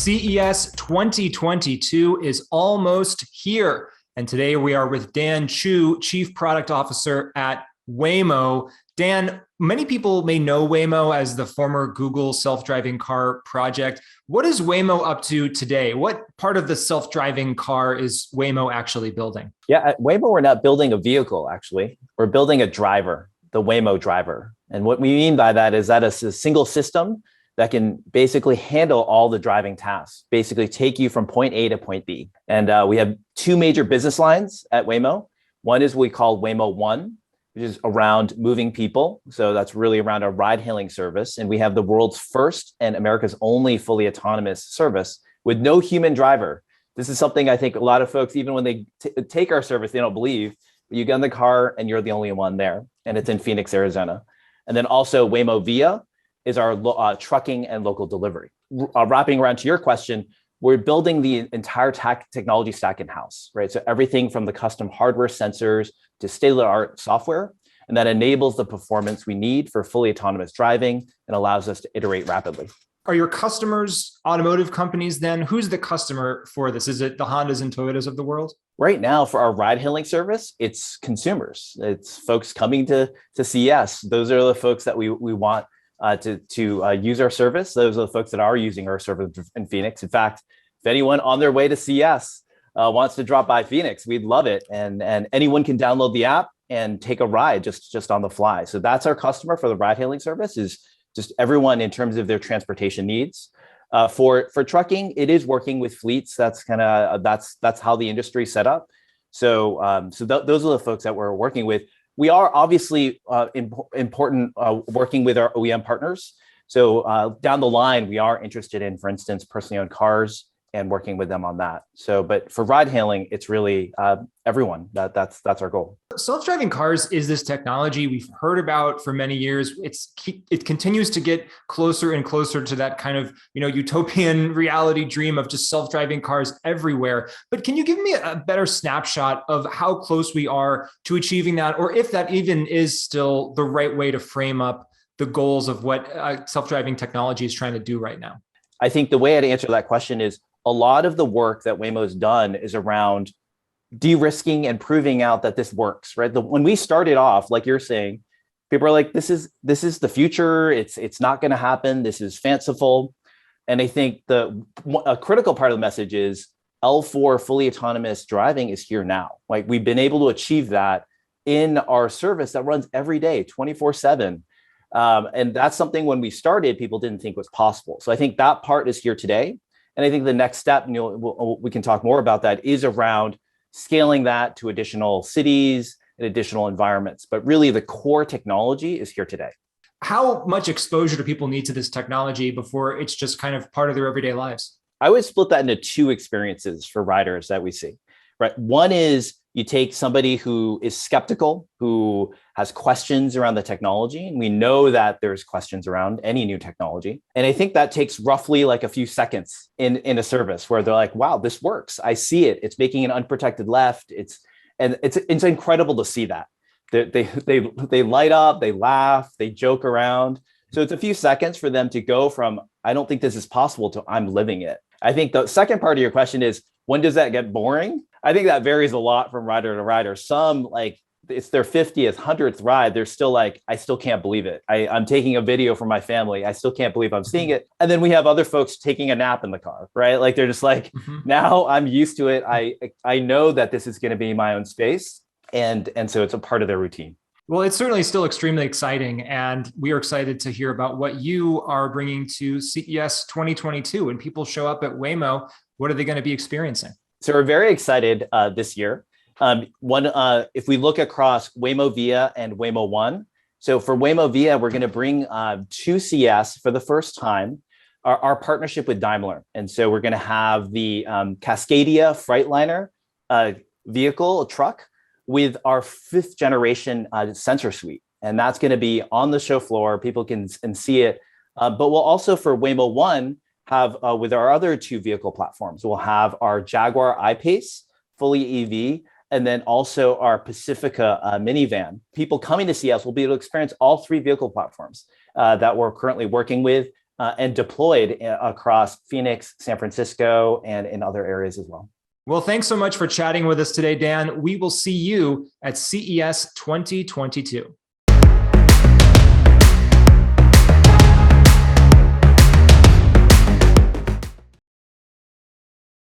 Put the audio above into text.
CES 2022 is almost here. And today we are with Dan Chu, Chief Product Officer at Waymo. Dan, many people may know Waymo as the former Google self-driving car project. What is Waymo up to today? What part of the self-driving car is Waymo actually building? Yeah, at Waymo, we're not building a vehicle, actually. We're building a driver, the Waymo driver. And what we mean by that is that it's a single system that can basically handle all the driving tasks, basically take you from point A to point B. And we have two major business lines at Waymo. One is what we call Waymo One, which is around moving people. So that's really around a ride hailing service. And we have the world's first and America's only fully autonomous service with no human driver. This is something I think a lot of folks, even when they take our service, they don't believe. But you get in the car and you're the only one there. And it's in Phoenix, Arizona. And then also Waymo Via is our trucking and local delivery. Wrapping around to your question, we're building the entire technology stack in-house, right? So everything from the custom hardware sensors to state-of-the-art software, and that enables the performance we need for fully autonomous driving and allows us to iterate rapidly. Are your customers automotive companies then? Who's the customer for this? Is it the Hondas and Toyotas of the world? Right now, for our ride-hailing service, it's consumers. It's folks coming to CES. Those are the folks that we want to use our service. Those are the folks that are using our service in Phoenix. In fact, if anyone on their way to CES wants to drop by Phoenix, we'd love it. And anyone can download the app and take a ride just on the fly. So that's our customer for the ride hailing service, is just everyone in terms of their transportation needs. For trucking, it is working with fleets. That's how the industry is set up. So those are the folks that we're working with. We are obviously important working with our OEM partners. So down the line, we are interested in, for instance, personally owned cars and working with them on that. So, but for ride hailing, it's really everyone. That's our goal. Self-driving cars is this technology we've heard about for many years. It continues to get closer and closer to that kind of utopian reality dream of just self-driving cars everywhere. But can you give me a better snapshot of how close we are to achieving that, or if that even is still the right way to frame up the goals of what self-driving technology is trying to do right now? I think the way I'd answer that question is a lot of the work that Waymo's done is around de-risking and proving out that this works, right? When we started off, like you're saying, people are like, this is the future. It's not going to happen. This is fanciful. And I think a critical part of the message is L4 fully autonomous driving is here now. Like, we've been able to achieve that in our service that runs every day, 24/7. And that's something when we started, people didn't think was possible. So I think that part is here today. And I think the next step, we can talk more about that, is around scaling that to additional cities and additional environments. But really, the core technology is here today. How much exposure do people need to this technology before it's just kind of part of their everyday lives? I would split that into two experiences for riders that we see. Right. One is you take somebody who is skeptical, who has questions around the technology. And we know that there's questions around any new technology. And I think that takes roughly like a few seconds in a service where they're like, wow, this works. I see it. It's making an unprotected left. It's incredible to see that. They light up, they laugh, they joke around. So it's a few seconds for them to go from, I don't think this is possible, to I'm living it. I think the second part of your question is, when does that get boring? I think that varies a lot from rider to rider. Some, like, it's their 50th, 100th ride. They're still like, I still can't believe it. I'm taking a video for my family. I still can't believe I'm seeing it. And then we have other folks taking a nap in the car, right? Like, they're just like, now I'm used to it. I know that this is going to be my own space. And so it's a part of their routine. Well, it's certainly still extremely exciting. And we are excited to hear about what you are bringing to CES 2022. When people show up at Waymo, what are they going to be experiencing? So we're very excited this year. If we look across Waymo Via and Waymo One, so for Waymo Via, we're going to bring to CES for the first time our partnership with Daimler. And so we're going to have the Cascadia Freightliner vehicle, a truck, with our 5th generation sensor suite. And that's going to be on the show floor. People can see it. But we'll also, for Waymo One, have with our other 2 vehicle platforms, we'll have our Jaguar I-Pace, fully EV, and then also our Pacifica minivan. People coming to CES will be able to experience all 3 vehicle platforms that we're currently working with. and deployed across Phoenix, San Francisco, and in other areas as well. Well, thanks so much for chatting with us today, Dan. We will see you at CES 2022.